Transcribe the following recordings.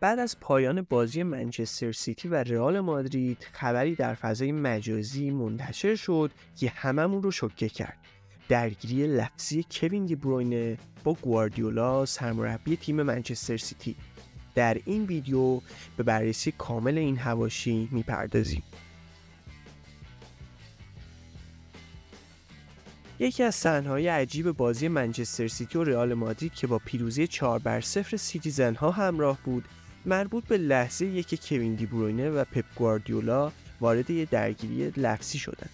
بعد از پایان بازی منچستر سیتی و رئال مادرید خبری در فضای مجازی منتشر شد که هممون رو شوکه کرد. درگیری لفظی کوین دی بروینه با گواردیولا سرمربی تیم منچستر سیتی. در این ویدیو به بررسی کامل این حواشی میپردازیم. یکی از صحنه‌های عجیب بازی منچستر سیتی و رئال مادرید که با پیروزی 4-0 سیتیزن ها همراه بود، مربوط به لحظه‌ای که کوین دی بروینه و پپ گواردیولا وارد یک درگیری لفظی شدند.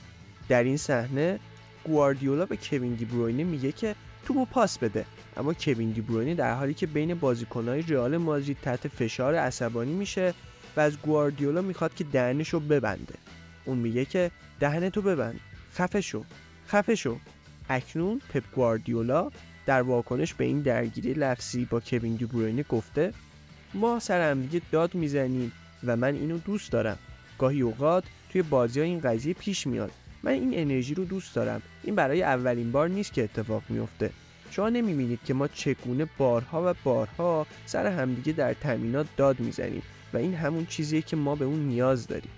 در این صحنه گواردیولا به کوین دی بروینه میگه که توپو پاس بده، اما کوین دی بروینه در حالی که بین بازیکن‌های رئال مادرید تحت فشار عصبانی میشه و از گواردیولا میخواد که دهنشو ببنده. اون میگه که دهنتو ببند، خفه شو. اکنون پپ گواردیولا در واکنش به این درگیری لفظی با کوین دی بروینه گفته ما سر هم دیگه داد میزنیم و من اینو دوست دارم. گاهی اوقات توی بازی‌ها این قضیه پیش میاد. من این انرژی رو دوست دارم. این برای اولین بار نیست که اتفاق میفته. شما نمیبینید که ما چگونه بارها و بارها سر همدیگه در تمرینات داد میزنیم و این همون چیزیه که ما به اون نیاز داریم.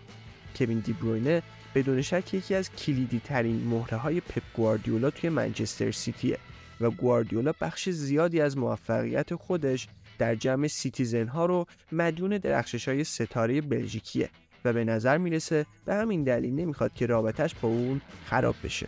کوین دی بروینه بدون شک یکی از کلیدی ترین مهره‌های پپ گواردیولا توی منچستر سیتیه و گواردیولا بخش زیادی از موفقیت خودش در جمع سیتیزن ها رو مدیون درخشش‌های ستاره بلژیکیه و به نظر میرسه به همین دلیل نمیخواد که رابطش با اون خراب بشه.